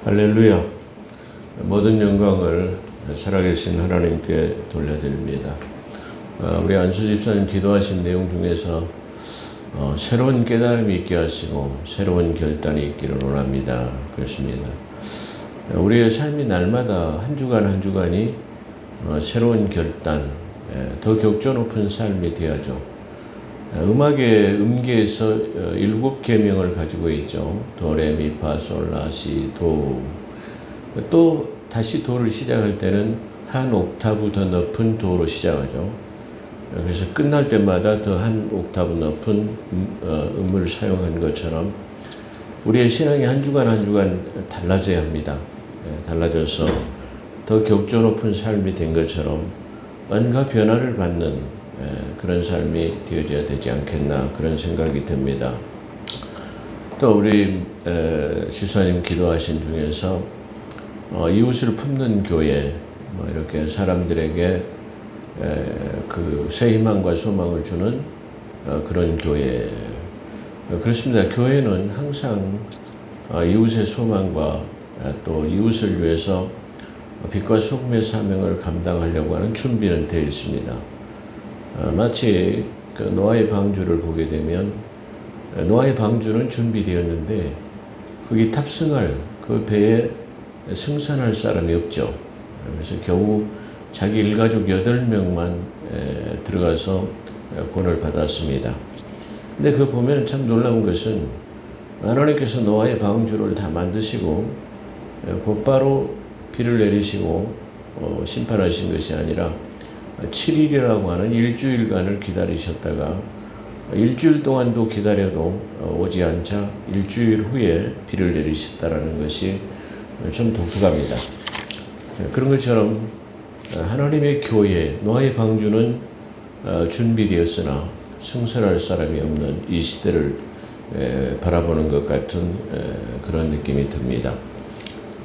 할렐루야. 모든 영광을 살아계신 하나님께 돌려드립니다. 우리 안수 집사님 기도하신 내용 중에서 새로운 깨달음이 있게 하시고 새로운 결단이 있기를 원합니다. 그렇습니다. 우리의 삶이 날마다 한 주간 한 주간이 새로운 결단, 더 격조 높은 삶이 되어야죠. 음악의 음계에서 7계명을 가지고 있죠. 도레미파솔라시 도. 또 다시 도를 시작할 때는 한 옥타브 더 높은 도로 시작하죠. 그래서 끝날 때마다 더 한 옥타브 높은 음을 사용한 것처럼 우리의 신앙이 한 주간 한 주간 달라져야 합니다. 달라져서 더 격조 높은 삶이 된 것처럼 뭔가 변화를 받는 그런 삶이 되어져야 되지 않겠나 그런 생각이 듭니다. 또 우리 집사님 기도하신 중에서 이웃을 품는 교회, 이렇게 사람들에게 그 새 희망과 소망을 주는 그런 교회. 그렇습니다. 교회는 항상 이웃의 소망과 또 이웃을 위해서 빛과 소금의 사명을 감당하려고 하는 준비는 되어 있습니다. 마치 그 노아의 방주를 보게 되면 노아의 방주는 준비되었는데 거기 탑승할 그 배에 승선할 사람이 없죠. 그래서 겨우 자기 일가족 8명만 들어가서 구원을 받았습니다. 근데 그거 보면 참 놀라운 것은 하나님께서 노아의 방주를 다 만드시고 곧바로 비를 내리시고 심판하신 것이 아니라 7일이라고 하는 일주일간을 기다리셨다가 일주일 동안도 기다려도 오지 않자 일주일 후에 비를 내리셨다라는 것이 좀 독특합니다. 그런 것처럼 하나님의 교회, 노아의 방주는 준비되었으나 승선할 사람이 없는 이 시대를 바라보는 것 같은 그런 느낌이 듭니다.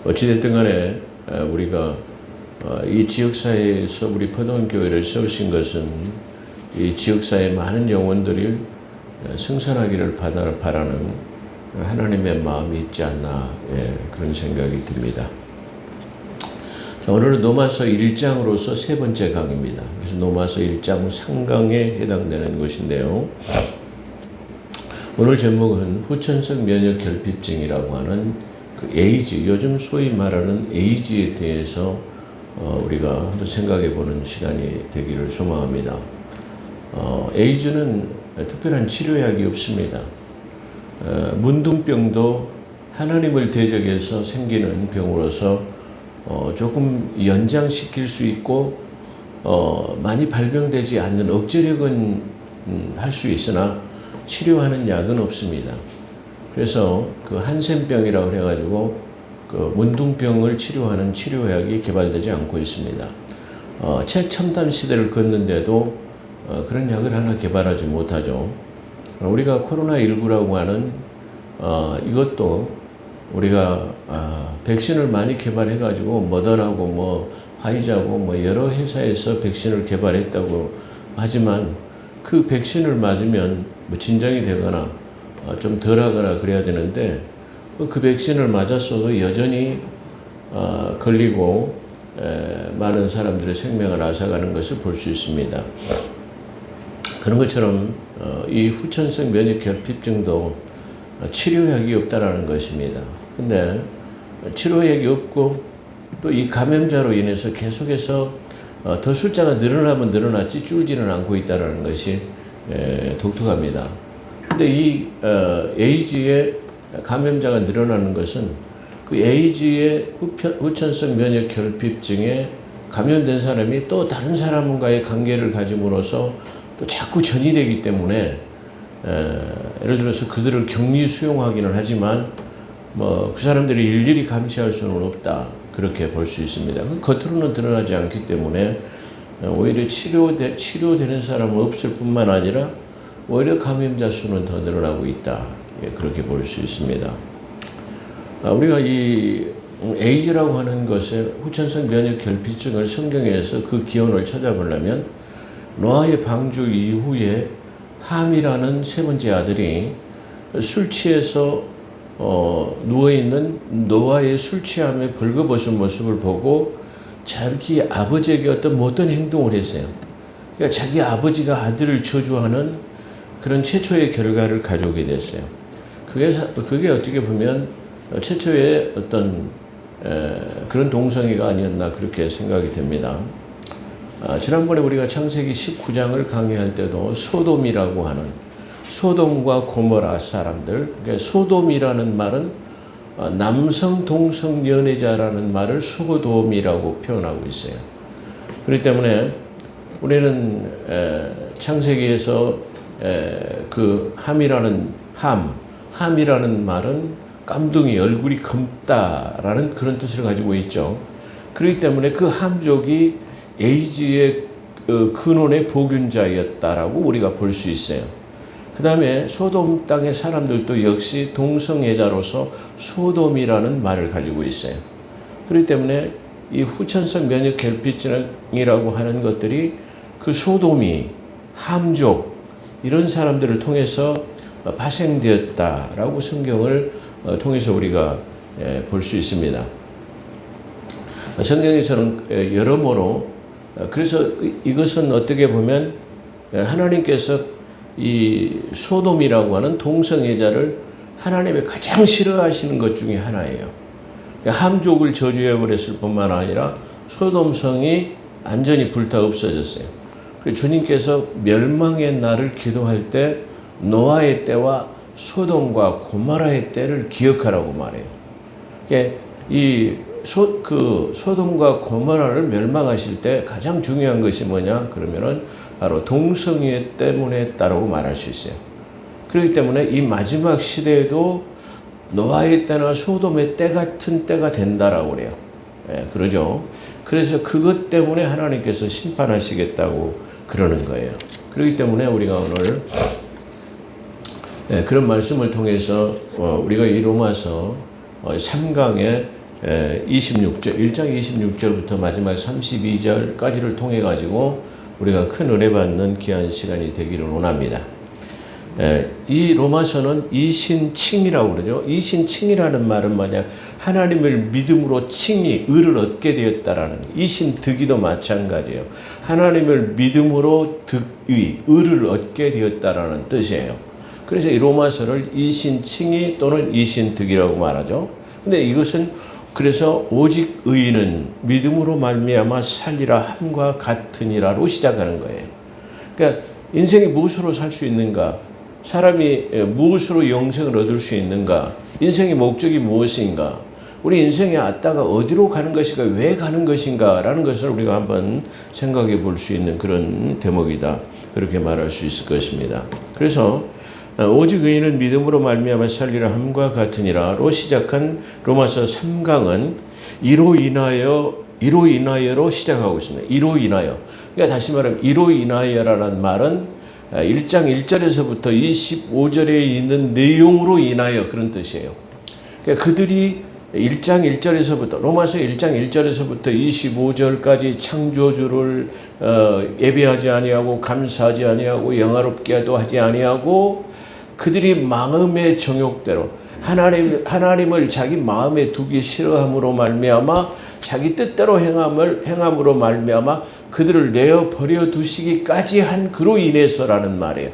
어찌됐든 간에 우리가 이 지역사회에서 우리 포도원교회를 세우신 것은 이 지역사회의 많은 영혼들이 승선하기를 바라는 하나님의 마음이 있지 않나 그런 생각이 듭니다. 자, 오늘은 로마서 1장으로서 세 번째 강의입니다. 그래서 로마서 1장 상강에 해당되는 것인데요. 오늘 제목은 후천성 면역 결핍증이라고 하는 그 에이즈, 요즘 소위 말하는 에이즈에 대해서 우리가 한번 생각해 보는 시간이 되기를 소망합니다. 에이즈는 특별한 치료약이 없습니다. 문둥병도 하나님을 대적해서 생기는 병으로서 조금 연장시킬 수 있고 많이 발병되지 않는 억제력은 할 수 있으나 치료하는 약은 없습니다. 그래서 그 한센병이라고 해가지고 그 문둥병을 치료하는 치료약이 개발되지 않고 있습니다. 최첨단 시대를 걷는데도 그런 약을 하나 개발하지 못하죠. 우리가 코로나19라고 하는 이것도 우리가 백신을 많이 개발해가지고 모더나하고 화이자고 여러 회사에서 백신을 개발했다고 하지만 그 백신을 맞으면 진정이 되거나 좀 덜하거나 그래야 되는데 그 백신을 맞았어도 여전히 걸리고 많은 사람들의 생명을 앗아가는 것을 볼 수 있습니다. 그런 것처럼 이 후천성 면역 결핍증도 치료약이 없다라는 것입니다. 근데 치료약이 없고 또 이 감염자로 인해서 계속해서 더 숫자가 늘어나면 늘어났지 줄지는 않고 있다는 것이 독특합니다. 근데 이 에이즈의 감염자가 늘어나는 것은 그 에이즈의 후천성 면역 결핍증에 감염된 사람이 또 다른 사람과의 관계를 가짐으로써 또 자꾸 전이되기 때문에 예를 들어서 그들을 격리 수용하기는 하지만 그 사람들이 일일이 감시할 수는 없다 그렇게 볼 수 있습니다. 겉으로는 드러나지 않기 때문에 오히려 치료되는 사람은 없을 뿐만 아니라 오히려 감염자 수는 더 늘어나고 있다 그렇게 볼 수 있습니다. 우리가 이 에이즈라고 하는 것의 후천성 면역 결핍증을 성경에서 그 기원을 찾아보려면 노아의 방주 이후에 함이라는 세 번째 아들이 술 취해서 누워있는 노아의 술 취함에 벌거벗은 모습을 보고 자기 아버지에게 어떤 못된 행동을 했어요. 그러니까 자기 아버지가 아들을 저주하는 그런 최초의 결과를 가져오게 됐어요. 그게 어떻게 보면 최초의 어떤 그런 동성애가 아니었나 그렇게 생각이 됩니다. 지난번에 우리가 창세기 19장을 강의할 때도 소돔이라고 하는 소돔과 고모라 사람들, 그러니까 소돔이라는 말은 남성 동성 연애자라는 말을 소돔이라고 표현하고 있어요. 그렇기 때문에 우리는 창세기에서 그 함이라는 말은 깜둥이, 얼굴이 검다라는 그런 뜻을 가지고 있죠. 그렇기 때문에 그 함족이 에이즈의 근원의 보균자였다라고 우리가 볼 수 있어요. 그 다음에 소돔 땅의 사람들도 역시 동성애자로서 소돔이라는 말을 가지고 있어요. 그렇기 때문에 이 후천성 면역 결핍증이라고 하는 것들이 그 소돔이, 함족, 이런 사람들을 통해서 발생되었다라고 성경을 통해서 우리가 볼 수 있습니다. 성경에서는 여러모로 그래서 이것은 어떻게 보면 하나님께서 이 소돔이라고 하는 동성애자를 하나님이 가장 싫어하시는 것 중에 하나예요. 함족을 저주해 버렸을 뿐만 아니라 소돔성이 완전히 불타 없어졌어요. 주님께서 멸망의 날을 기도할 때 노아의 때와 소돔과 고모라의 때를 기억하라고 말해요. 이 소돔과 고모라를 멸망하실 때 가장 중요한 것이 뭐냐? 그러면은 바로 동성애 때문에 했다라고 말할 수 있어요. 그렇기 때문에 이 마지막 시대에도 노아의 때나 소돔의 때 같은 때가 된다라고 그래요. 그러죠. 그래서 그것 때문에 하나님께서 심판하시겠다고 그러는 거예요. 그렇기 때문에 우리가 오늘 그런 말씀을 통해서 우리가 이 로마서 3강의 26절, 1장 26절부터 마지막 32절까지를 통해 가지고 우리가 큰 은혜 받는 귀한 시간이 되기를 원합니다. 이 로마서는 이신칭이라고 그러죠. 이신칭이라는 말은 뭐냐? 하나님을 믿음으로 칭의, 의를 얻게 되었다라는, 이신득이도 마찬가지예요. 하나님을 믿음으로 득의, 의를 얻게 되었다라는 뜻이에요. 그래서 이 로마서를 이신칭의 또는 이신득이라고 말하죠. 근데 이것은 그래서 오직 의인은 믿음으로 말미암아 살리라 함과 같으니라로 시작하는 거예요. 그러니까 인생이 무엇으로 살 수 있는가? 사람이 무엇으로 영생을 얻을 수 있는가? 인생의 목적이 무엇인가? 우리 인생에 왔다가 어디로 가는 것인가? 왜 가는 것인가? 라는 것을 우리가 한번 생각해 볼 수 있는 그런 대목이다. 그렇게 말할 수 있을 것입니다. 그래서 오직 의인은 믿음으로 말미암아 살리라 함과 같으니라로 시작한 로마서 3강은 이로 인하여로 시작하고 있습니다. 이로 인하여. 그러니까 다시 말하면 이로 인하여라는 말은 1장 1절에서부터 25절에 있는 내용으로 인하여 그런 뜻이에요. 그러니까 그들이 1장 1절에서부터 로마서 1장 1절에서부터 25절까지 창조주를 예배하지 아니하고 감사하지 아니하고 영화롭게도 하지 아니하고 그들이 마음의 정욕대로 하나님을 자기 마음에 두기 싫어함으로 말미암아 자기 뜻대로 행함으로 말미암아 그들을 내어 버려 두시기까지 한 그로 인해서라는 말이에요.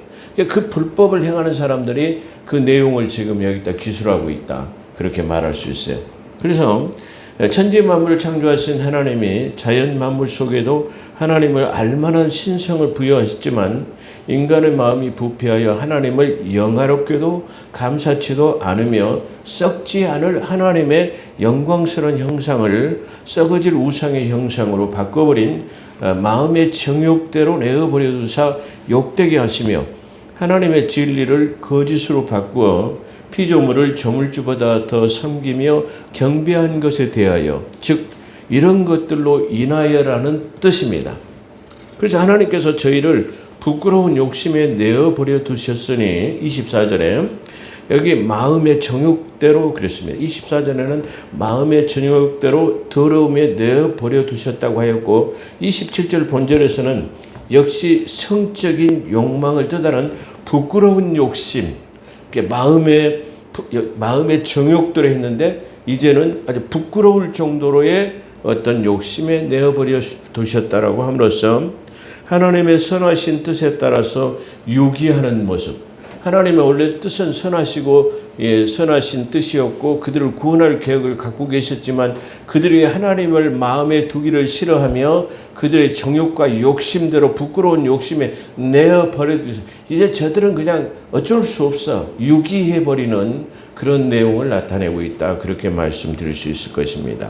그 불법을 행하는 사람들이 그 내용을 지금 여기다 기술하고 있다. 그렇게 말할 수 있어요. 그래서 천지 만물을 창조하신 하나님이 자연 만물 속에도 하나님을 알만한 신성을 부여하셨지만 인간의 마음이 부패하여 하나님을 영화롭게도 감사치도 않으며 썩지 않을 하나님의 영광스러운 형상을 썩어질 우상의 형상으로 바꿔버린 마음의 정욕대로 내어버려 두사 욕되게 하시며 하나님의 진리를 거짓으로 바꾸어 피조물을 조물주보다 더 섬기며 경배한 것에 대하여 즉 이런 것들로 인하여라는 뜻입니다. 그래서 하나님께서 저희를 부끄러운 욕심에 내어버려 두셨으니 24절에 여기 마음의 정욕대로 그랬습니다. 24절에는 마음의 정욕대로 더러움에 내어버려 두셨다고 하였고 27절 본절에서는 역시 성적인 욕망을 뜻하는 부끄러운 욕심, 마음의 마음의 정욕대로 했는데 이제는 아주 부끄러울 정도로의 어떤 욕심에 내어버려 두셨다라고 함으로써 하나님의 선하신 뜻에 따라서 유기하는 모습. 하나님의 원래 뜻은 선하시고 선하신 뜻이었고 그들을 구원할 계획을 갖고 계셨지만 그들이 하나님을 마음에 두기를 싫어하며 그들의 정욕과 욕심대로 부끄러운 욕심에 내어버려 두셔. 이제 저들은 그냥 어쩔 수 없어 유기해버리는 그런 내용을 나타내고 있다. 그렇게 말씀드릴 수 있을 것입니다.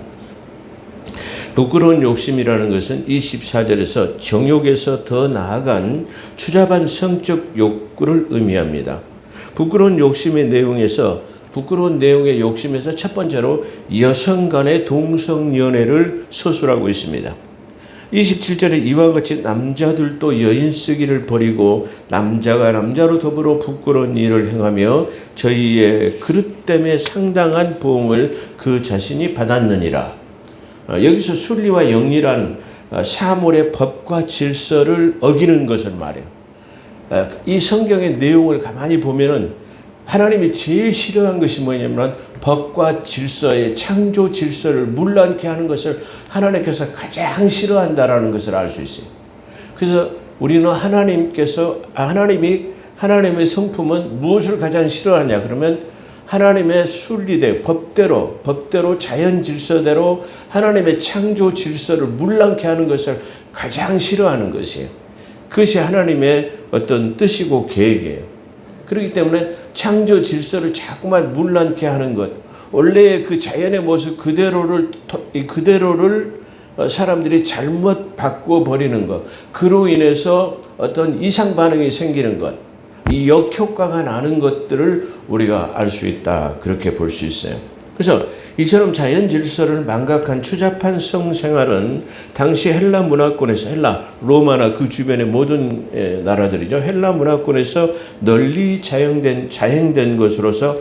부끄러운 욕심이라는 것은 24절에서 정욕에서 더 나아간 추잡한 성적 욕구를 의미합니다. 부끄러운 내용의 욕심에서 첫 번째로 여성 간의 동성연애를 서술하고 있습니다. 27절에 이와 같이 남자들도 여인 쓰기를 버리고 남자가 남자로 더불어 부끄러운 일을 행하며 저희의 그릇 때문에 상당한 보응을 그 자신이 받았느니라. 여기서 순리와 영리란 사물의 법과 질서를 어기는 것을 말해요. 이 성경의 내용을 가만히 보면은 하나님이 제일 싫어한 것이 뭐냐면 법과 질서의 창조 질서를 문란케 하는 것을 하나님께서 가장 싫어한다라는 것을 알 수 있어요. 그래서 우리는 하나님의 성품은 무엇을 가장 싫어하냐 그러면 하나님의 순리대 법대로 자연 질서대로 하나님의 창조 질서를 문란케 하는 것을 가장 싫어하는 것이에요. 그것이 하나님의 어떤 뜻이고 계획이에요. 그렇기 때문에 창조 질서를 자꾸만 문란케 하는 것, 원래의 그 자연의 모습 그대로를 사람들이 잘못 바꿔버리는 것, 그로 인해서 어떤 이상 반응이 생기는 것, 이 역효과가 나는 것들을 우리가 알 수 있다. 그렇게 볼 수 있어요. 그래서 이처럼 자연 질서를 망각한 추잡한 성생활은 당시 헬라 문화권에서 로마나 그 주변의 모든 나라들이죠. 헬라 문화권에서 널리 자행된 것으로서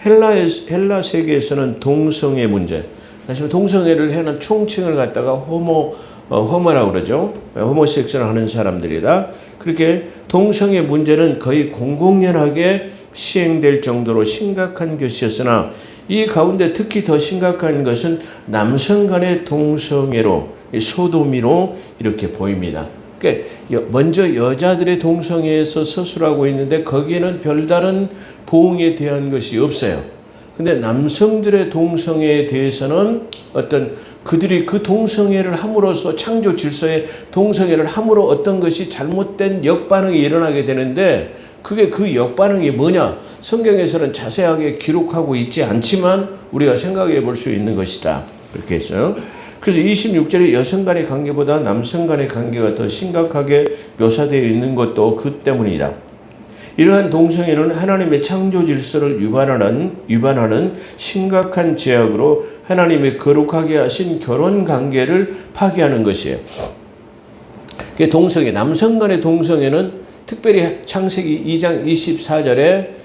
헬라 세계에서는 동성애 문제, 사실 동성애를 하는 총칭을 갖다가 호모라고 그러죠. 호모섹스를 하는 사람들이다. 그렇게 동성애 문제는 거의 공공연하게 시행될 정도로 심각한 것이었으나 이 가운데 특히 더 심각한 것은 남성 간의 동성애로 소도미로 이렇게 보입니다. 그러니까 먼저 여자들의 동성애에서 서술하고 있는데 거기에는 별다른 보응에 대한 것이 없어요. 근데 남성들의 동성애에 대해서는 그들이 그 동성애를 함으로써 창조 질서의 동성애를 함으로 어떤 것이 잘못된 역반응이 일어나게 되는데 그게 그 역반응이 뭐냐? 성경에서는 자세하게 기록하고 있지 않지만 우리가 생각해 볼 수 있는 것이다. 그렇게 했어요. 그래서 26절에 여성 간의 관계보다 남성 간의 관계가 더 심각하게 묘사되어 있는 것도 그 때문이다. 이러한 동성애는 하나님의 창조 질서를 위반하는 심각한 죄악으로 하나님의 거룩하게 하신 결혼 관계를 파괴하는 것이에요. 동성애, 남성 간의 동성애는 특별히 창세기 2장 24절에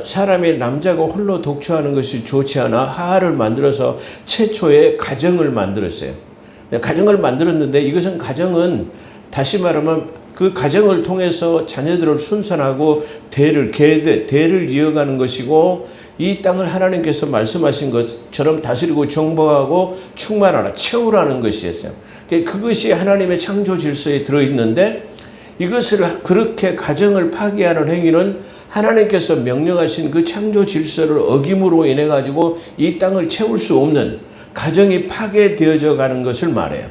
사람의 남자가 홀로 독처하는 것이 좋지 않아 하하를 만들어서 최초의 가정을 만들었어요. 가정을 만들었는데 이것은 가정은 다시 말하면 그 가정을 통해서 자녀들을 순산하고 대를 이어가는 것이고 이 땅을 하나님께서 말씀하신 것처럼 다스리고 정복하고 충만하라, 채우라는 것이었어요. 그것이 하나님의 창조 질서에 들어있는데 이것을 그렇게 가정을 파괴하는 행위는 하나님께서 명령하신 그 창조 질서를 어김으로 인해 가지고 이 땅을 채울 수 없는 가정이 파괴되어져 가는 것을 말해요.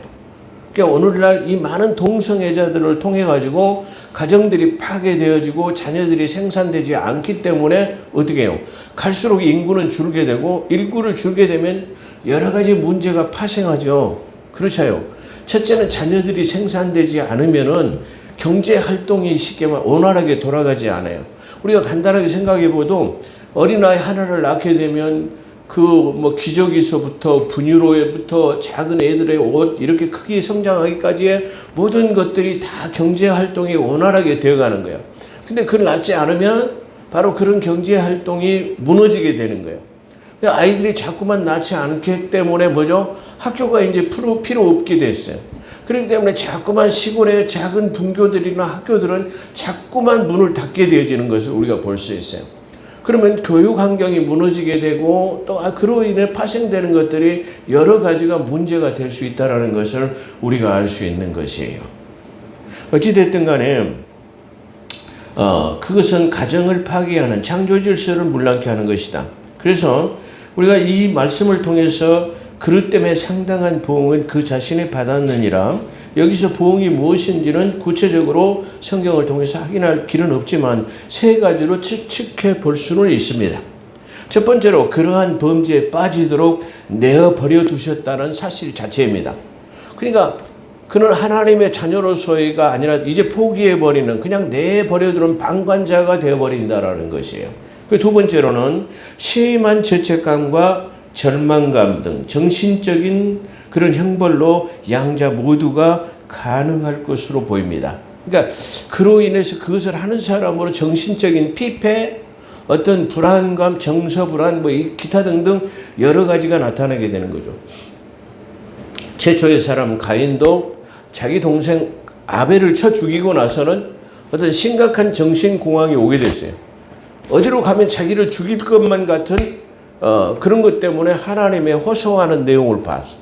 그러니까 오늘날 이 많은 동성애자들을 통해 가지고 가정들이 파괴되어지고 자녀들이 생산되지 않기 때문에 어떻게 해요? 갈수록 인구는 줄게 되고 인구를 줄게 되면 여러 가지 문제가 파생하죠. 그렇죠. 첫째는 자녀들이 생산되지 않으면은 경제 활동이 쉽게 원활하게 돌아가지 않아요. 우리가 간단하게 생각해 봐도 어린아이 하나를 낳게 되면 기저귀서부터 분유로부터 작은 애들의 옷 이렇게 크게 성장하기까지의 모든 것들이 다 경제 활동이 원활하게 되어가는 거예요. 근데 그걸 낳지 않으면 바로 그런 경제 활동이 무너지게 되는 거예요. 아이들이 자꾸만 낳지 않기 때문에 뭐죠? 학교가 이제 필요 없게 됐어요. 그렇기 때문에 자꾸만 시골의 작은 분교들이나 학교들은 자꾸만 문을 닫게 되어지는 것을 우리가 볼 수 있어요. 그러면 교육 환경이 무너지게 되고 또 그로 인해 파생되는 것들이 여러 가지가 문제가 될 수 있다는 것을 우리가 알 수 있는 것이에요. 어찌됐든 간에 그것은 가정을 파괴하는 창조 질서를 문란케 하는 것이다. 그래서 우리가 이 말씀을 통해서 그릇 때문에 상당한 보응은 그 자신이 받았느니라. 여기서 보응이 무엇인지는 구체적으로 성경을 통해서 확인할 길은 없지만 세 가지로 추측해 볼 수는 있습니다. 첫 번째로 그러한 범죄에 빠지도록 내어버려 두셨다는 사실 자체입니다. 그러니까 그는 하나님의 자녀로서가 아니라 이제 포기해버리는, 그냥 내버려두는 방관자가 되어버린다라는 것이에요. 두 번째로는 심한 죄책감과 절망감 등 정신적인 그런 형벌로 양자 모두가 가능할 것으로 보입니다. 그러니까 그로 인해서 그것을 하는 사람으로 정신적인 피폐, 어떤 불안감, 정서불안, 기타 등등 여러 가지가 나타나게 되는 거죠. 최초의 사람 가인도 자기 동생 아벨을 쳐 죽이고 나서는 어떤 심각한 정신공황이 오게 됐어요. 어디로 가면 자기를 죽일 것만 같은 그런 것 때문에 하나님의 호소하는 내용을 봤어.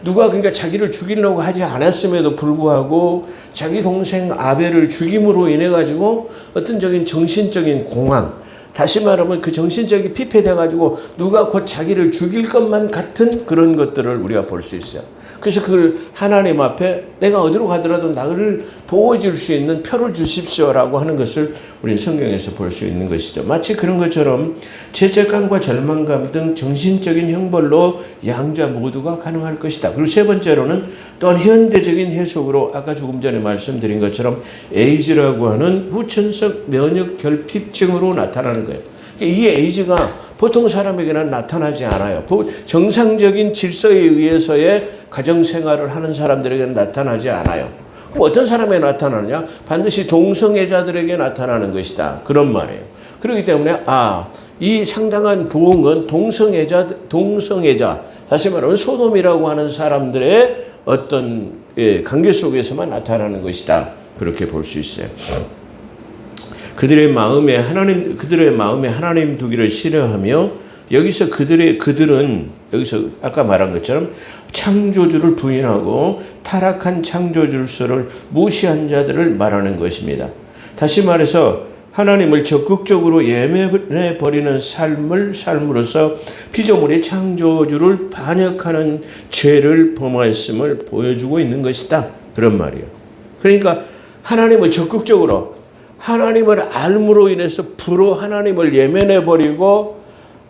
누가 그러니까 자기를 죽이려고 하지 않았음에도 불구하고 자기 동생 아벨을 죽임으로 인해 가지고 어떤 정신적인 공황, 다시 말하면 그 정신적인 피폐돼 가지고 누가 곧 자기를 죽일 것만 같은 그런 것들을 우리가 볼 수 있어요. 그래서 그걸 하나님 앞에 내가 어디로 가더라도 나를 보호해 줄 수 있는 표를 주십시오라고 하는 것을 우리는 성경에서 볼 수 있는 것이죠. 마치 그런 것처럼 죄책감과 절망감 등 정신적인 형벌로 양자 모두가 가능할 것이다. 그리고 세 번째로는 또한 현대적인 해석으로 아까 조금 전에 말씀드린 것처럼 에이즈라고 하는 후천성 면역 결핍증으로 나타나는 거예요. 이 에이즈가 보통 사람에게는 나타나지 않아요. 정상적인 질서에 의해서의 가정생활을 하는 사람들에게는 나타나지 않아요. 그럼 어떤 사람에게 나타나느냐? 반드시 동성애자들에게 나타나는 것이다. 그런 말이에요. 그렇기 때문에 이 상당한 보응은 동성애자, 다시 말하면 소돔이라고 하는 사람들의 어떤 관계 속에서만 나타나는 것이다. 그렇게 볼 수 있어요. 그들의 마음에 하나님 두기를 싫어하며 여기서 그들은 여기서 아까 말한 것처럼 창조주를 부인하고 타락한 창조주를 무시한 자들을 말하는 것입니다. 다시 말해서 하나님을 적극적으로 예매해 버리는 삶을 삶으로써 피조물의 창조주를 반역하는 죄를 범하였음을 보여주고 있는 것이다. 그런 말이에요. 그러니까 하나님을 적극적으로 하나님을 알므로 인해서 불로 하나님을 예면해 버리고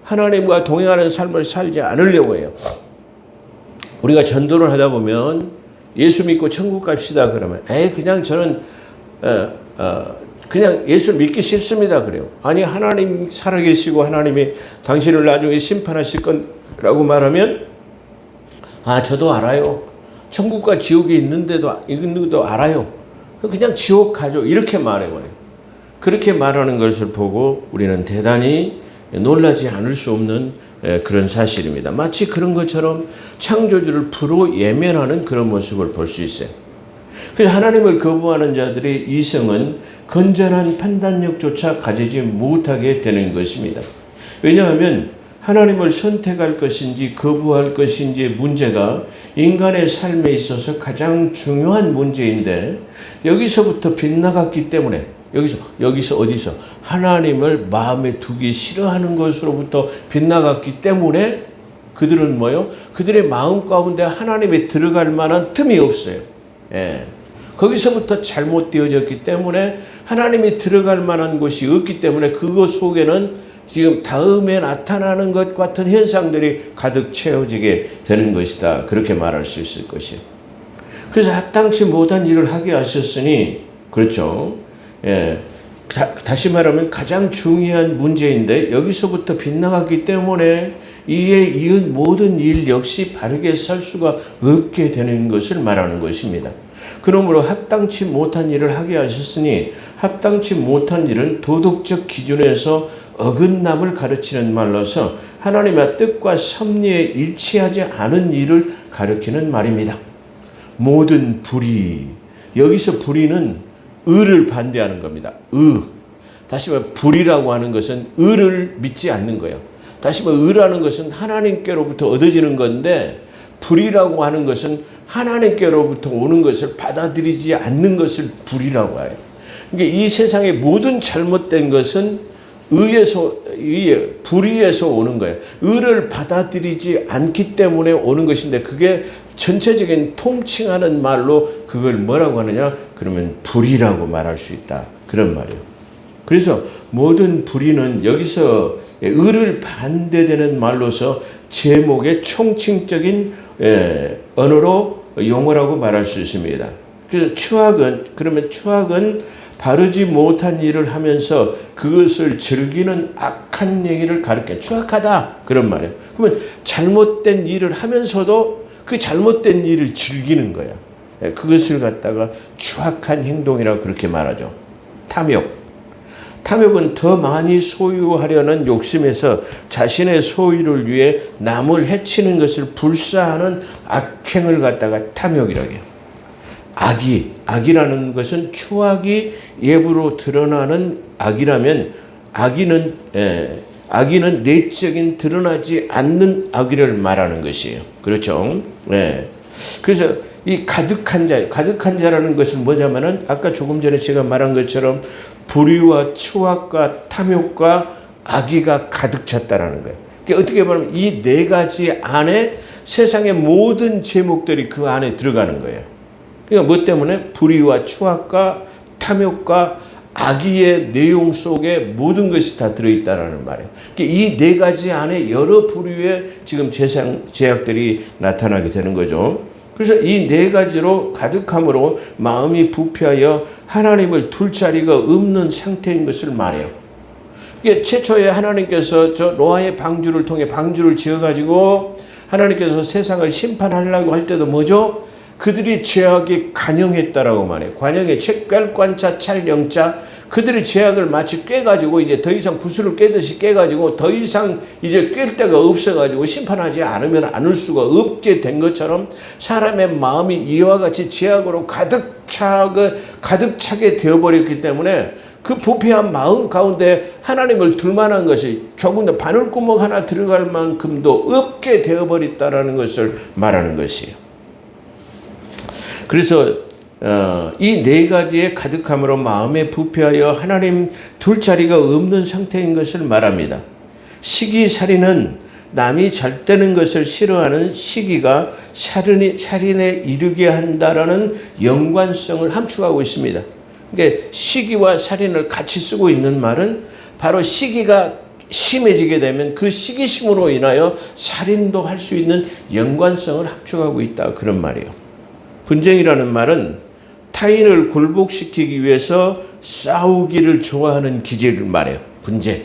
하나님과 동행하는 삶을 살지 않으려고 해요. 우리가 전도를 하다 보면 예수 믿고 천국 갑시다 그러면 그냥 저는 그냥 예수 믿기 싫습니다 그래요. 아니 하나님 살아계시고 하나님이 당신을 나중에 심판하실 거라고 말하면 저도 알아요. 천국과 지옥이 있는데도 알아요. 그냥 지옥 가죠. 이렇게 말해버려요. 그렇게 말하는 것을 보고 우리는 대단히 놀라지 않을 수 없는 그런 사실입니다. 마치 그런 것처럼 창조주를 불로 예면하는 그런 모습을 볼 수 있어요. 그래서 하나님을 거부하는 자들의 이성은 건전한 판단력조차 가지지 못하게 되는 것입니다. 왜냐하면 하나님을 선택할 것인지 거부할 것인지의 문제가 인간의 삶에 있어서 가장 중요한 문제인데 여기서부터 빗나갔기 때문에 여기서 어디서 하나님을 마음에 두기 싫어하는 것으로부터 빗나갔기 때문에 그들은 그들의 마음 가운데 하나님에 들어갈 만한 틈이 없어요. 거기서부터 잘못되어졌기 때문에 하나님이 들어갈 만한 곳이 없기 때문에 그것 속에는 지금 다음에 나타나는 것 같은 현상들이 가득 채워지게 되는 것이다. 그렇게 말할 수 있을 것이에요. 그래서 합당치 못한 일을 하게 하셨으니 그렇죠. 다시 말하면 가장 중요한 문제인데 여기서부터 빗나갔기 때문에 이에 이은 모든 일 역시 바르게 살 수가 없게 되는 것을 말하는 것입니다. 그러므로 합당치 못한 일을 하게 하셨으니 합당치 못한 일은 도덕적 기준에서 어긋남을 가르치는 말로서 하나님의 뜻과 섭리에 일치하지 않은 일을 가리키는 말입니다. 모든 불의, 여기서 불의는 의를 반대하는 겁니다. 다시 말해 불이라고 하는 것은 의를 믿지 않는 거예요. 다시 말해 의라는 것은 하나님께로부터 얻어지는 건데 불이라고 하는 것은 하나님께로부터 오는 것을 받아들이지 않는 것을 불이라고 해요. 그러니까 이 세상의 모든 잘못된 것은 불의에서 오는 거예요. 의를 받아들이지 않기 때문에 오는 것인데 그게 전체적인 통칭하는 말로 그걸 뭐라고 하느냐? 그러면 불의라고 말할 수 있다. 그런 말이에요. 그래서 모든 불의는 여기서 의를 반대되는 말로서 제목의 총칭적인 언어로 용어라고 말할 수 있습니다. 그래서 추악은 바르지 못한 일을 하면서 그것을 즐기는 악한 얘기를 가르쳐 추악하다 그런 말이에요. 그러면 잘못된 일을 하면서도 그 잘못된 일을 즐기는 거야. 그것을 갖다가 추악한 행동이라고 그렇게 말하죠. 탐욕은 더 많이 소유하려는 욕심에서 자신의 소유를 위해 남을 해치는 것을 불사하는 악행을 갖다가 탐욕이라고 해요. 악이라는 것은 추악이 예부로 드러나는 악이라면 악의는 내적인 드러나지 않는 악의를 말하는 것이에요. 그렇죠? 그래서 이 가득한 자라는 것은 뭐냐면은 아까 조금 전에 제가 말한 것처럼 불의와 추악과 탐욕과 악의가 가득 찼다라는 거예요. 그러니까 어떻게 보면 이 네 가지 안에 세상의 모든 제목들이 그 안에 들어가는 거예요. 그러니까 뭐 때문에 불의와 추악과 탐욕과 악의의 내용 속에 모든 것이 다 들어있다라는 말이에요. 그러니까 이 네 가지 안에 여러 부류의 지금 제약들이 나타나게 되는 거죠. 그래서 이 네 가지로 가득함으로 마음이 부패하여 하나님을 둘 자리가 없는 상태인 것을 말해요. 이게 최초에 하나님께서 저 노아의 방주를 통해 방주를 지어가지고 하나님께서 세상을 심판하려고 할 때도 뭐죠? 그들이 죄악에 관영했다라고 말해요. 관영에 꿰관자 찰영자 그들이 죄악을 마치 꿰가지고 이제 더 이상 구슬을 꿰듯이 꿰가지고 더 이상 이제 꿰 데가 없어가지고 심판하지 않으면 않을 수가 없게 된 것처럼 사람의 마음이 이와 같이 죄악으로 가득 차게 되어버렸기 때문에 그 부패한 마음 가운데 하나님을 둘만한 것이 조금 더 바늘구멍 하나 들어갈 만큼도 없게 되어버렸다라는 것을 말하는 것이에요. 그래서 이 네 가지의 가득함으로 마음에 부패하여 하나님 둘 자리가 없는 상태인 것을 말합니다. 시기살인은 남이 잘 되는 것을 싫어하는 시기가 살인에 이르게 한다라는 연관성을 함축하고 있습니다. 그러니까 시기와 살인을 같이 쓰고 있는 말은 바로 시기가 심해지게 되면 그 시기심으로 인하여 살인도 할 수 있는 연관성을 함축하고 있다 그런 말이에요. 분쟁이라는 말은 타인을 굴복시키기 위해서 싸우기를 좋아하는 기질을 말해요. 분쟁.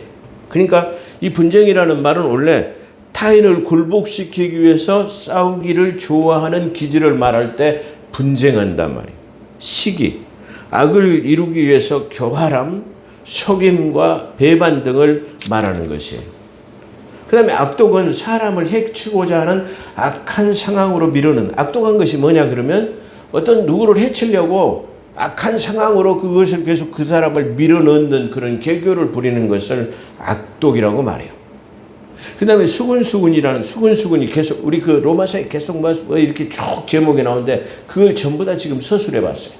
그러니까 이 분쟁이라는 말은 원래 타인을 굴복시키기 위해서 싸우기를 좋아하는 기질을 말할 때 분쟁한단 말이에요. 시기. 악을 이루기 위해서 교활함, 속임과 배반 등을 말하는 것이에요. 그 다음에 악독은 사람을 해치고자 하는 악한 상황으로 미루는 악독한 것이 뭐냐 그러면 어떤 누구를 해치려고 악한 상황으로 그것을 계속 그 사람을 밀어넣는 그런 개교를 부리는 것을 악독이라고 말해요. 그 다음에 수군이 계속 우리 그 로마서에 계속 뭐 이렇게 쭉 제목이 나오는데 그걸 전부 다 지금 서술해 봤어요.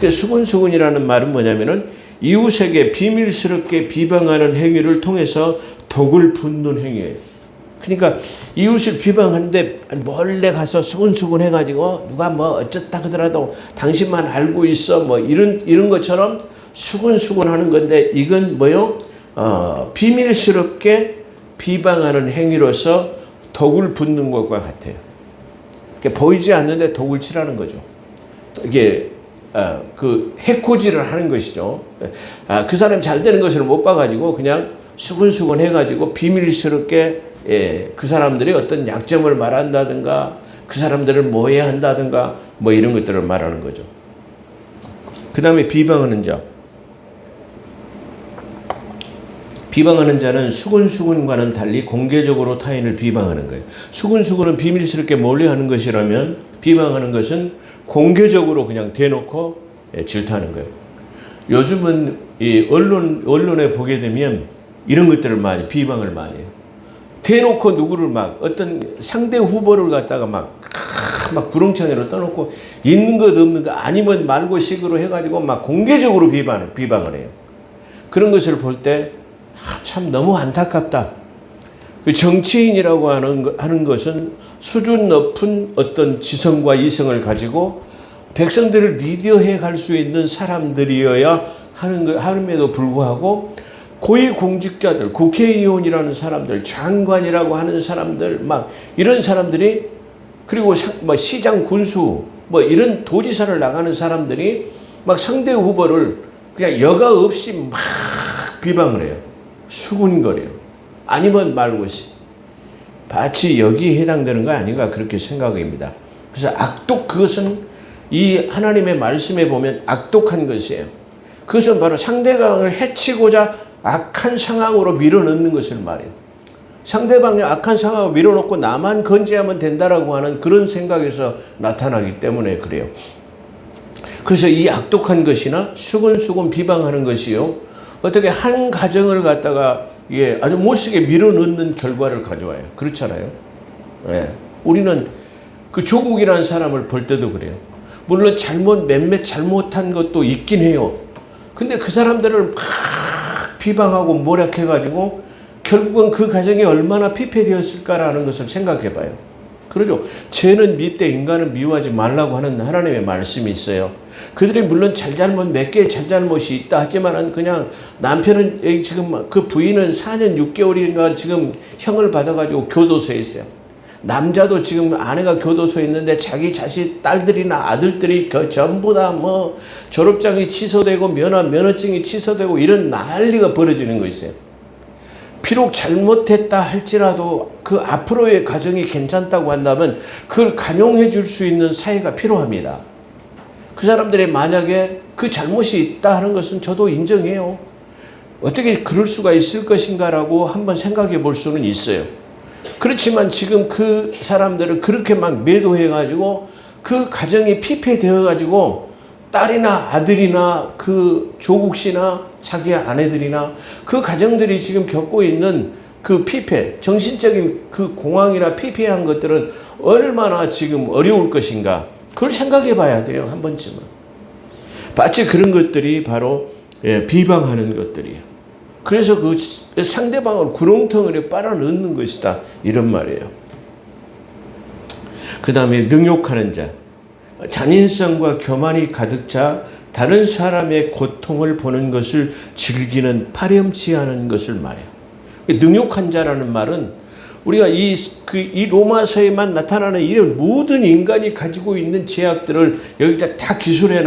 그 수군이라는 말은 뭐냐면은 이웃에게 비밀스럽게 비방하는 행위를 통해서 덕을 붓는 행위예요. 그러니까 이웃을 비방하는데 몰래 가서 수군수군 해가지고 누가 뭐 어쩌다 그러더라도 당신만 알고 있어 뭐 이런 것처럼 수군수군 하는 건데 이건 뭐요? 비밀스럽게 비방하는 행위로서 덕을 붓는 것과 같아요. 보이지 않는데 덕을 칠하는 거죠. 이게 그 해코지를 하는 것이죠. 그 사람이 잘 되는 것을 못 봐가지고 그냥 수군수군 해가지고 비밀스럽게 그 사람들이 어떤 약점을 말한다든가 그 사람들을 모해한다든가 뭐 이런 것들을 말하는 거죠. 그 다음에 비방하는 자. 비방하는 자는 수군과는 달리 공개적으로 타인을 비방하는 거예요. 수군은 비밀스럽게 몰래 하는 것이라면 비방하는 것은 공개적으로 그냥 대놓고 질타하는 거예요. 요즘은 이 언론에 보게 되면 이런 것들을 많이 비방을 많이 해요. 대놓고 누구를 막 어떤 상대 후보를 갖다가 막 구렁텅이로 떠놓고 있는 것 없는 것 아니면 말고식으로 해가지고 막 공개적으로 비방을 해요. 그런 것을 볼 때 참 너무 안타깝다. 그 정치인이라고 하는 것은 수준 높은 어떤 지성과 이성을 가지고 백성들을 리드해 갈 수 있는 사람들이어야 함에도 불구하고 고위공직자들, 국회의원이라는 사람들, 장관이라고 하는 사람들, 막 이런 사람들이 그리고 뭐 시장 군수, 뭐 이런 도지사를 나가는 사람들이 막 상대 후보를 그냥 여과 없이 막 비방을 해요. 수군거려요. 아니면 말고시. 마치 여기에 해당되는 거 아닌가 그렇게 생각합니다. 그래서 그것은 이 하나님의 말씀에 보면 악독한 것이에요. 그것은 바로 상대방을 해치고자 악한 상황으로 밀어넣는 것을 말해요. 상대방의 악한 상황을 밀어넣고 나만 건재하면 된다라고 하는 그런 생각에서 나타나기 때문에 그래요. 그래서 이 악독한 것이나 수근수근 비방하는 것이요. 어떻게 한 가정을 갖다가 아주 못쓰게 밀어넣는 결과를 가져와요. 그렇잖아요. 예. 우리는 그 조국이라는 사람을 볼 때도 그래요. 물론 몇몇 잘못한 것도 있긴 해요. 근데 그 사람들을 막 비방하고 모략해가지고 결국은 그 가정이 얼마나 피폐되었을까라는 것을 생각해 봐요. 그러죠. 죄는 밉되 인간은 미워하지 말라고 하는 하나님의 말씀이 있어요. 그들이 물론 몇 개의 잘잘못이 있다 하지만은 그냥 남편은 지금 그 부인은 4년 6개월인가 지금 형을 받아가지고 교도소에 있어요. 남자도 지금 아내가 교도소에 있는데 자기 자식 딸들이나 아들들이 전부 다 뭐 졸업장이 취소되고 면허증이 취소되고 이런 난리가 벌어지는 거 있어요. 비록 잘못했다 할지라도 그 앞으로의 가정이 괜찮다고 한다면 그걸 간용해 줄 수 있는 사회가 필요합니다. 그 사람들이 만약에 그 잘못이 있다 하는 것은 저도 인정해요. 어떻게 그럴 수가 있을 것인가라고 한번 생각해 볼 수는 있어요. 그렇지만 지금 그 사람들을 그렇게 막 매도해가지고 그 가정이 피폐되어가지고 딸이나 아들이나 그 조국 씨나 자기 아내들이나 그 가정들이 지금 겪고 있는 그 피폐, 정신적인 그 공황이나 피폐한 것들은 얼마나 지금 어려울 것인가. 그걸 생각해 봐야 돼요. 한 번쯤은. 마치 그런 것들이 바로 비방하는 것들이에요. 그래서 그 상대방을 구렁텅이에 빨아넣는 것이다. 이런 말이에요. 그 다음에 능욕하는 자. 잔인성과 교만이 가득 차 다른 사람의 고통을 보는 것을 즐기는 파렴치하는 것을 말해요. 능욕한 자라는 말은 우리가 이 로마서에만 나타나는 이런 모든 인간이 가지고 있는 죄악들을 여기다 다 기술해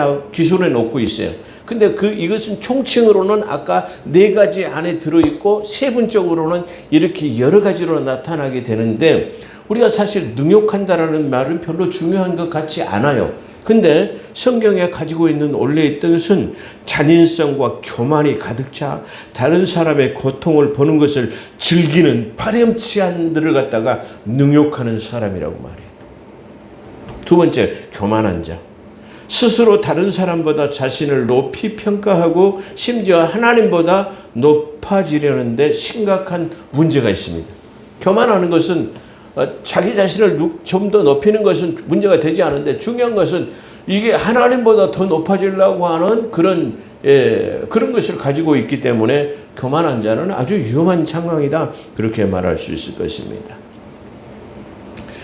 놓고 있어요. 근데 이것은 총칭으로는 아까 4가지 안에 들어있고 세분적으로는 이렇게 여러 가지로 나타나게 되는데 우리가 사실 능욕한다라는 말은 별로 중요한 것 같지 않아요. 근데 성경에 가지고 있는 원래의 뜻은 잔인성과 교만이 가득 차 다른 사람의 고통을 보는 것을 즐기는 파렴치한 들을 갖다가 능욕하는 사람이라고 말해요. 두 번째, 교만한 자. 스스로 다른 사람보다 자신을 높이 평가하고 심지어 하나님보다 높아지려는데 심각한 문제가 있습니다. 교만하는 것은 자기 자신을 좀 더 높이는 것은 문제가 되지 않은데 중요한 것은 이게 하나님보다 더 높아지려고 하는 그런 것을 가지고 있기 때문에 교만한 자는 아주 위험한 상황이다. 그렇게 말할 수 있을 것입니다.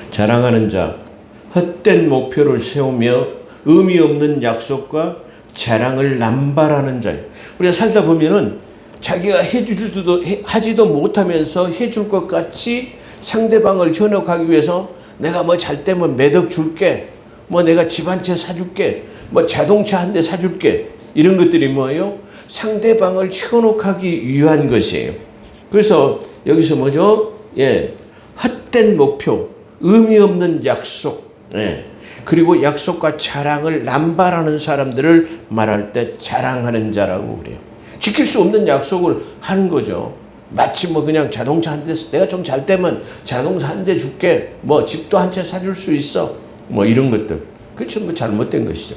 자랑하는 자, 헛된 목표를 세우며 의미 없는 약속과 자랑을 남발하는 자예요. 우리가 살다 보면은 자기가 하지도 못하면서 해줄 것 같이 상대방을 현혹하기 위해서 내가 뭐 잘 때면 몇 억 줄게, 뭐 내가 집 한 채 사줄게, 뭐 자동차 한 대 사줄게, 이런 것들이 뭐예요? 상대방을 현혹하기 위한 것이에요. 그래서 여기서 뭐죠? 헛된 목표, 의미 없는 약속, 그리고 약속과 자랑을 남발하는 사람들을 말할 때 자랑하는 자라고 그래요. 지킬 수 없는 약속을 하는 거죠. 마치 뭐 그냥 자동차 한 대, 내가 좀 잘 되면 자동차 한 대 줄게, 뭐 집도 한 채 사줄 수 있어, 뭐 이런 것들. 그렇죠. 뭐 잘못된 것이죠.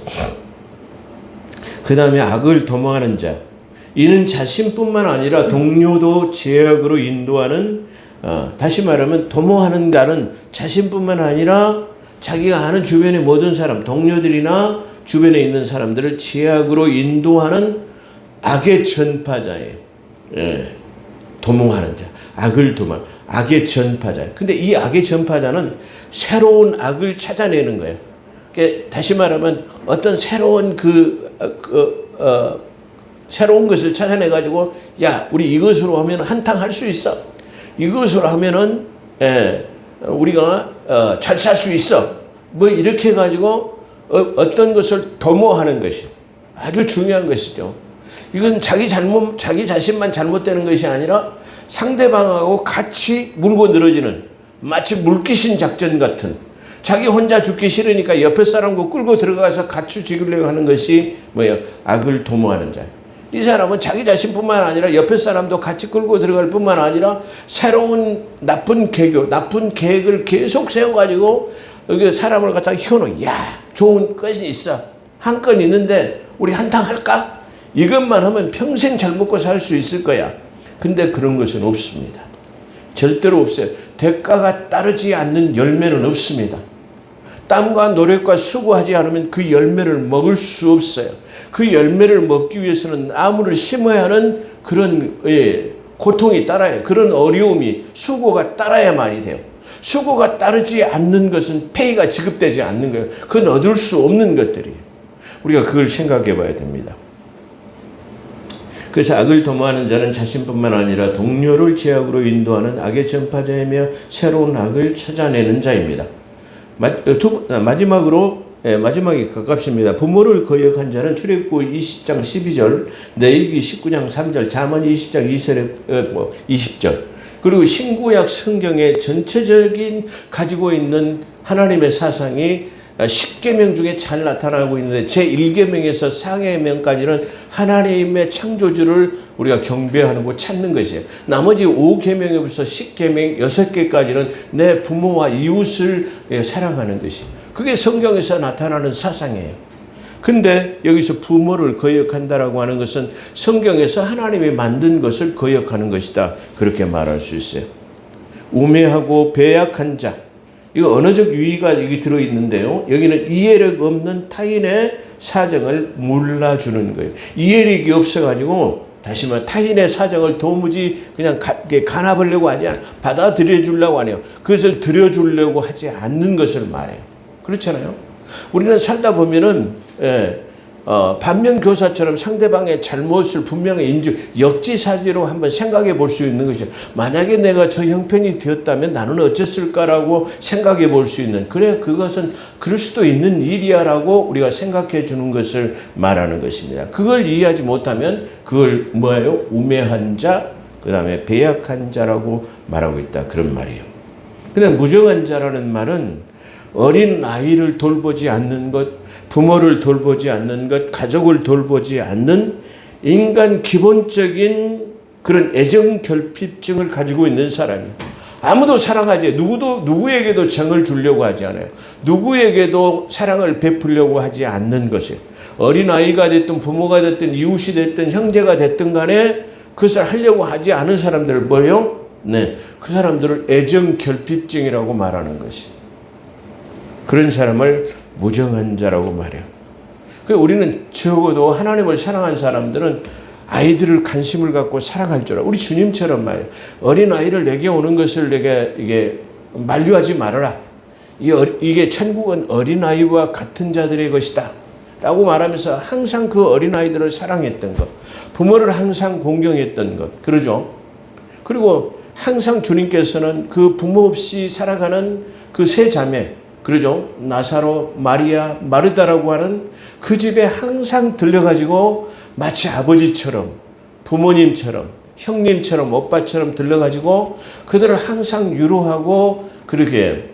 그 다음에 악을 도모하는 자. 이는 자신뿐만 아니라 동료도 죄악으로 인도하는 다시 말하면 도모하는 자는 자신뿐만 아니라 자기가 아는 주변의 모든 사람, 동료들이나 주변에 있는 사람들을 죄악으로 인도하는 악의 전파자예요. 예, 도모하는 자, 악을 도모, 악의 전파자. 근데 이 악의 전파자는 새로운 악을 찾아내는 거예요. 그러니까 다시 말하면 어떤 새로운 새로운 것을 찾아내 가지고 야, 우리 이것으로 하면 한탕 할 수 있어. 이것으로 하면은 우리가 잘 살 수 있어. 뭐 이렇게 해 가지고 어떤 것을 도모하는 것이 아주 중요한 것이죠. 이건 자기 자신만 잘못되는 것이 아니라 상대방하고 같이 물고 늘어지는 마치 물귀신 작전 같은, 자기 혼자 죽기 싫으니까 옆에 사람과 끌고 들어가서 같이 죽이려고 하는 것이 뭐예요? 악을 도모하는 자예요. 이 사람은 자기 자신뿐만 아니라 옆에 사람도 같이 끌고 들어갈 뿐만 아니라 새로운 나쁜 계획을 계속 세워가지고 여기 사람을 갖다가 현혹, 야, 좋은 것이 있어. 한 건 있는데 우리 한탕 할까? 이것만 하면 평생 잘 먹고 살 수 있을 거야. 근데 그런 것은 없습니다. 절대로 없어요. 대가가 따르지 않는 열매는 없습니다. 땀과 노력과 수고하지 않으면 그 열매를 먹을 수 없어요. 그 열매를 먹기 위해서는 나무를 심어야 하는 그런 고통이 따라요. 그런 어려움이, 수고가 따라야만이 돼요. 수고가 따르지 않는 것은 페이가 지급되지 않는 거예요. 그건 얻을 수 없는 것들이에요. 우리가 그걸 생각해 봐야 됩니다. 그래서 악을 도모하는 자는 자신뿐만 아니라 동료를 죄악으로 인도하는 악의 전파자이며 새로운 악을 찾아내는 자입니다. 마지막이 가깝습니다. 부모를 거역한 자는 출애굽기 20장 12절, 레위기 19장 3절, 잠언 20장 20절, 그리고 신구약 성경의 전체적인 가지고 있는 하나님의 사상이 10계명 중에 잘 나타나고 있는데 제1계명에서 4계명까지는 하나님의 창조주를 우리가 경배하고 찾는 것이에요. 나머지 5계명에부터 10계명 6개까지는 내 부모와 이웃을 사랑하는 것이, 그게 성경에서 나타나는 사상이에요. 근데 여기서 부모를 거역한다라고 하는 것은 성경에서 하나님이 만든 것을 거역하는 것이다, 그렇게 말할 수 있어요. 우매하고 배약한 자, 이거 언어적 유의가 여기 들어있는데요. 여기는 이해력 없는 타인의 사정을 몰라주는 거예요. 이해력이 없어가지고 다시 말해 타인의 사정을 도무지 그냥 간합하려고 하지 않아요. 받아들여 주려고 하네요. 그것을 들여주려고 하지 않는 것을 말해요. 그렇잖아요. 우리는 살다 보면은 반면교사처럼 상대방의 잘못을 분명히 역지사지로 한번 생각해 볼 수 있는 것이죠. 만약에 내가 저 형편이 되었다면 나는 어땠을까라고 생각해 볼 수 있는, 그래, 그것은 그럴 수도 있는 일이야라고 우리가 생각해 주는 것을 말하는 것입니다. 그걸 이해하지 못하면 그걸 뭐예요? 우매한 자, 그 다음에 배약한 자라고 말하고 있다, 그런 말이에요. 근데 무정한 자라는 말은 어린 아이를 돌보지 않는 것, 부모를 돌보지 않는 것, 가족을 돌보지 않는 인간 기본적인 그런 애정 결핍증을 가지고 있는 사람이에요. 아무도 사랑하지, 누구에게도 정을 주려고 하지 않아요. 누구에게도 사랑을 베풀려고 하지 않는 것이에요. 어린 아이가 됐든 부모가 됐든 이웃이 됐든 형제가 됐든 간에 그것을 하려고 하지 않은 사람들을 뭐예요? 네, 그 사람들을 애정 결핍증이라고 말하는 것이에요. 그런 사람을 무정한 자라고 말해요. 우리는 적어도 하나님을 사랑한 사람들은 아이들을 관심을 갖고 사랑할 줄 알아. 우리 주님처럼 말이에요. 어린 아이를 내게 오는 것을 내게 이게 만류하지 말아라. 이게 천국은 어린 아이와 같은 자들의 것이다 라고 말하면서 항상 그 어린 아이들을 사랑했던 것, 부모를 항상 공경했던 것, 그러죠. 그리고 항상 주님께서는 그 부모 없이 살아가는 그 세 자매, 그러죠. 나사로, 마리아, 마르다라고 하는 그 집에 항상 들려가지고 마치 아버지처럼, 부모님처럼, 형님처럼, 오빠처럼 들려가지고 그들을 항상 위로하고 그렇게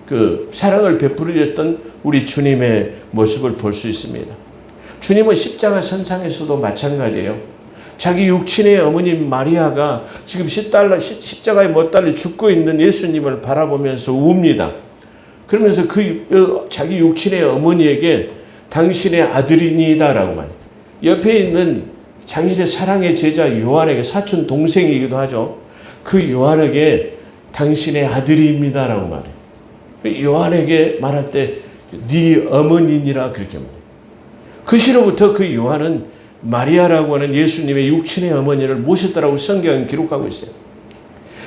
그 사랑을 베풀으셨던 우리 주님의 모습을 볼 수 있습니다. 주님은 십자가 선상에서도 마찬가지예요. 자기 육친의 어머님 마리아가 지금 십자가에 못 달려 죽고 있는 예수님을 바라보면서 웁니다. 그러면서 자기 육친의 어머니에게 당신의 아들이니다라고 말해요. 옆에 있는 자기의 사랑의 제자 요한에게, 사촌 동생이기도 하죠. 그 요한에게 당신의 아들입니다라고 말해요. 요한에게 말할 때 네 어머니니라 그렇게 말해요. 그 시로부터 그 요한은 마리아라고 하는 예수님의 육친의 어머니를 모셨다라고 성경은 기록하고 있어요.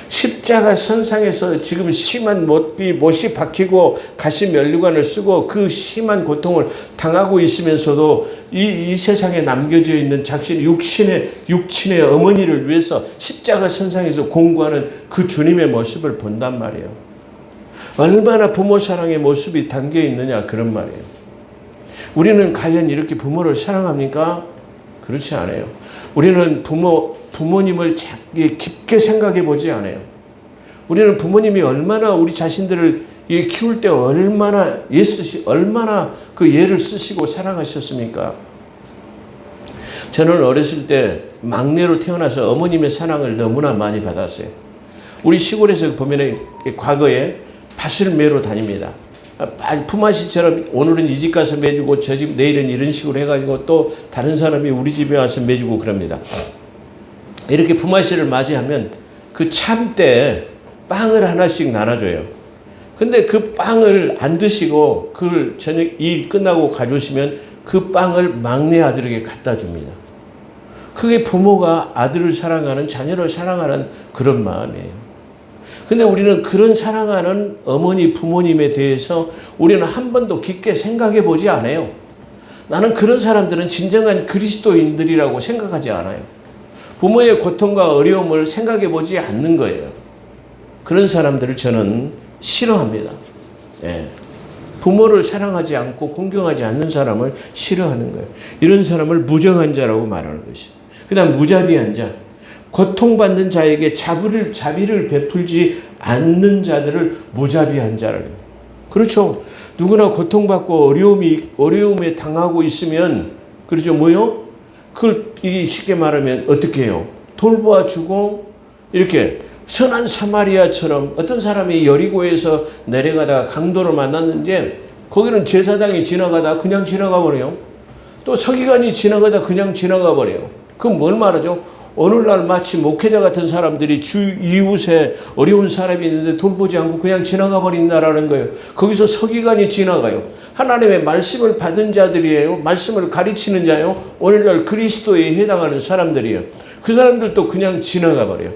십자가 선상에서 지금 심한 못이 박히고 가시 면류관을 쓰고 그 심한 고통을 당하고 있으면서도 이 세상에 남겨져 있는 자신 육친의 어머니를 위해서 십자가 선상에서 공부하는 그 주님의 모습을 본단 말이에요. 얼마나 부모 사랑의 모습이 담겨 있느냐 그런 말이에요. 우리는 과연 이렇게 부모를 사랑합니까? 그렇지 않아요. 우리는 부모님을 깊게 생각해 보지 않아요. 우리는 부모님이 얼마나 우리 자신들을 키울 때 얼마나 그 예를 쓰시고 사랑하셨습니까? 저는 어렸을 때 막내로 태어나서 어머님의 사랑을 너무나 많이 받았어요. 우리 시골에서 보면 과거에 밭을 매러 다닙니다. 품앗이처럼 오늘은 이 집 가서 매주고 저 집 내일은 이런 식으로 해가지고 또 다른 사람이 우리 집에 와서 매주고 그럽니다. 이렇게 품앗이를 맞이하면 그 참때 빵을 하나씩 나눠줘요. 근데 그 빵을 안 드시고 그걸 저녁 일 끝나고 가져오시면 그 빵을 막내 아들에게 갖다 줍니다. 그게 부모가 아들을 사랑하는, 자녀를 사랑하는 그런 마음이에요. 근데 우리는 그런 사랑하는 어머니, 부모님에 대해서 우리는 한 번도 깊게 생각해 보지 않아요. 나는 그런 사람들은 진정한 그리스도인들이라고 생각하지 않아요. 부모의 고통과 어려움을 생각해 보지 않는 거예요. 그런 사람들을 저는 싫어합니다. 예. 부모를 사랑하지 않고 공경하지 않는 사람을 싫어하는 거예요. 이런 사람을 무정한 자라고 말하는 것이에요. 그 다음 무자비한 자. 고통받는 자에게 자비를 베풀지 않는 자들을 무자비한 자라고. 그렇죠. 누구나 고통받고 어려움에 당하고 있으면, 그렇죠. 뭐요? 그걸 쉽게 말하면 어떻게 해요? 돌보아주고, 이렇게 선한 사마리아처럼 어떤 사람이 여리고에서 내려가다가 강도를 만났는데, 거기는 제사장이 지나가다 그냥 지나가 버려요. 또 서기관이 지나가다 그냥 지나가 버려요. 그럼 뭘 말하죠? 오늘날 마치 목회자 같은 사람들이 주 이웃에 어려운 사람이 있는데 돌보지 않고 그냥 지나가 버린다라는 거예요. 거기서 서기관이 지나가요. 하나님의 말씀을 받은 자들이에요. 말씀을 가르치는 자예요. 오늘날 그리스도에 해당하는 사람들이에요. 그 사람들도 그냥 지나가 버려요.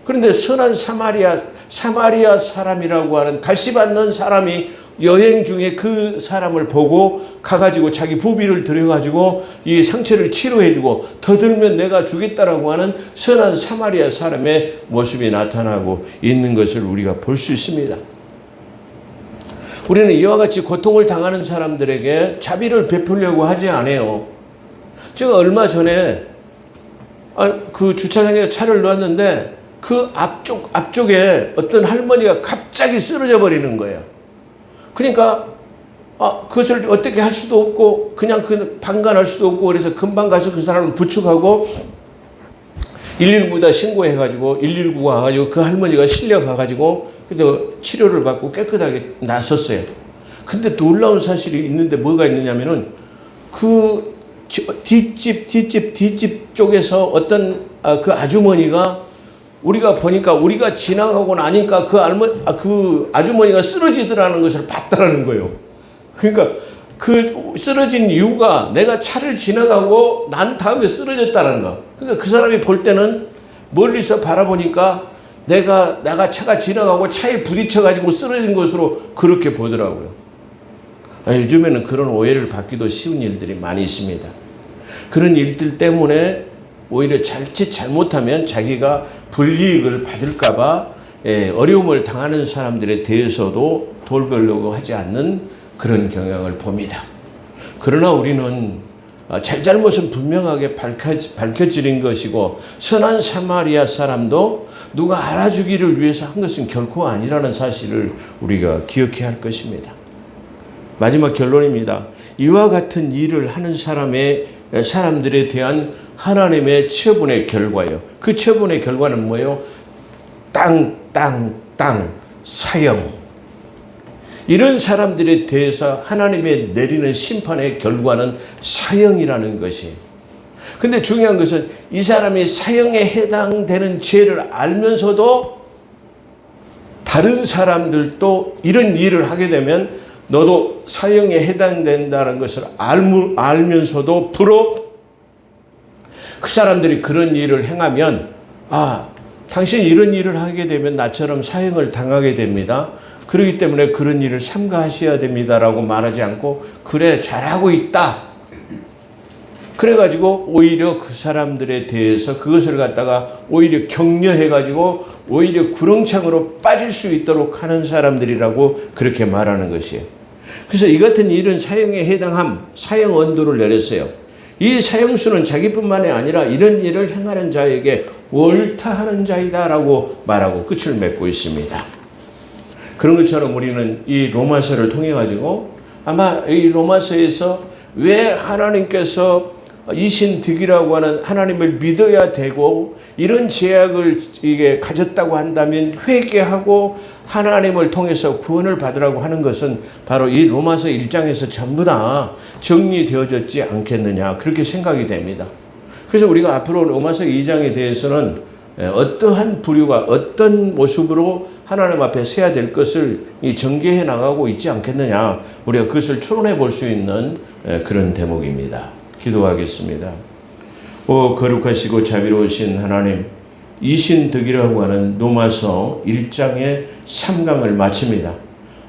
그런데 선한 사마리아 사람이라고 하는 갈시 받는 사람이 여행 중에 그 사람을 보고 가가지고 자기 부비를 들여가지고 이 상처를 치료해주고 더 들면 내가 주겠다라고 하는 선한 사마리아 사람의 모습이 나타나고 있는 것을 우리가 볼 수 있습니다. 우리는 이와 같이 고통을 당하는 사람들에게 자비를 베풀려고 하지 않아요. 제가 얼마 전에 그 주차장에 차를 놓았는데 그 앞쪽에 어떤 할머니가 갑자기 쓰러져 버리는 거예요. 그러니까 그것을 어떻게 할 수도 없고 그냥 방관할 수도 없고, 그래서 금방 가서 그 사람을 부축하고 119다 신고해가지고 119가 와가지고 그 할머니가 실려가가지고 치료를 받고 깨끗하게 나섰어요. 근데 놀라운 사실이 있는데 뭐가 있느냐면은 그 뒷집 쪽에서 어떤 그 아주머니가 우리가 보니까 우리가 지나가고 나니까 그 아주머니가 쓰러지더라는 것을 봤다라는 거예요. 그러니까 그 쓰러진 이유가 내가 차를 지나가고 난 다음에 쓰러졌다는 거. 그러니까 그 사람이 볼 때는 멀리서 바라보니까 내가 차가 지나가고 차에 부딪혀가지고 쓰러진 것으로 그렇게 보더라고요. 요즘에는 그런 오해를 받기도 쉬운 일들이 많이 있습니다. 그런 일들 때문에 오히려 잘못하면 자기가 불이익을 받을까봐 어려움을 당하는 사람들에 대해서도 돌보려고 하지 않는 그런 경향을 봅니다. 그러나 우리는 잘못은 분명하게 밝혀지는 것이고, 선한 사마리아 사람도 누가 알아주기를 위해서 한 것은 결코 아니라는 사실을 우리가 기억해야 할 것입니다. 마지막 결론입니다. 이와 같은 일을 하는 사람들에 대한 하나님의 처분의 결과예요. 그 처분의 결과는 뭐예요? 땅, 사형. 이런 사람들에 대해서 하나님의 내리는 심판의 결과는 사형이라는 것이. 근데 중요한 것은 이 사람이 사형에 해당되는 죄를 알면서도 다른 사람들도 이런 일을 하게 되면 너도 사형에 해당된다는 것을 알면서도 그 사람들이 그런 일을 행하면 당신이 이런 일을 하게 되면 나처럼 사형을 당하게 됩니다. 그렇기 때문에 그런 일을 삼가하셔야 됩니다라고 말하지 않고 그래 잘하고 있다. 그래가지고 오히려 그 사람들에 대해서 그것을 갖다가 오히려 격려해가지고 오히려 구렁창으로 빠질 수 있도록 하는 사람들이라고 그렇게 말하는 것이에요. 그래서 이 같은 일은 사형에 해당함, 사형 언도를 내렸어요. 이 사형수는 자기뿐만이 아니라 이런 일을 행하는 자에게 월타하는 자이다라고 말하고 끝을 맺고 있습니다. 그런 것처럼 우리는 이 로마서를 통해 가지고 아마 이 로마서에서 왜 하나님께서 이신득이라고 하는 하나님을 믿어야 되고 이런 제약을 이게 가졌다고 한다면 회개하고 하나님을 통해서 구원을 받으라고 하는 것은 바로 이 로마서 1장에서 전부 다 정리되어졌지 않겠느냐 그렇게 생각이 됩니다. 그래서 우리가 앞으로 로마서 2장에 대해서는 어떠한 부류가 어떤 모습으로 하나님 앞에 서야 될 것을 전개해 나가고 있지 않겠느냐 우리가 그것을 추론해 볼 수 있는 그런 대목입니다. 기도하겠습니다. 오 거룩하시고 자비로우신 하나님, 이신득이라고 하는 로마서 1장의 3강을 마칩니다.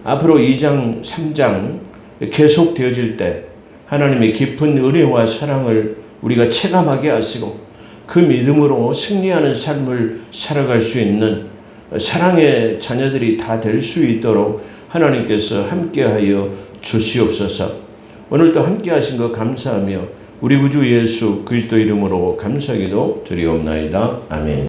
앞으로 2장, 3장 계속되어질 때 하나님의 깊은 은혜와 사랑을 우리가 체감하게 하시고 그 믿음으로 승리하는 삶을 살아갈 수 있는 사랑의 자녀들이 다 될 수 있도록 하나님께서 함께하여 주시옵소서. 오늘도 함께하신 것 감사하며 우리 구주 예수 그리스도 이름으로 감사기도 드리옵나이다. 아멘.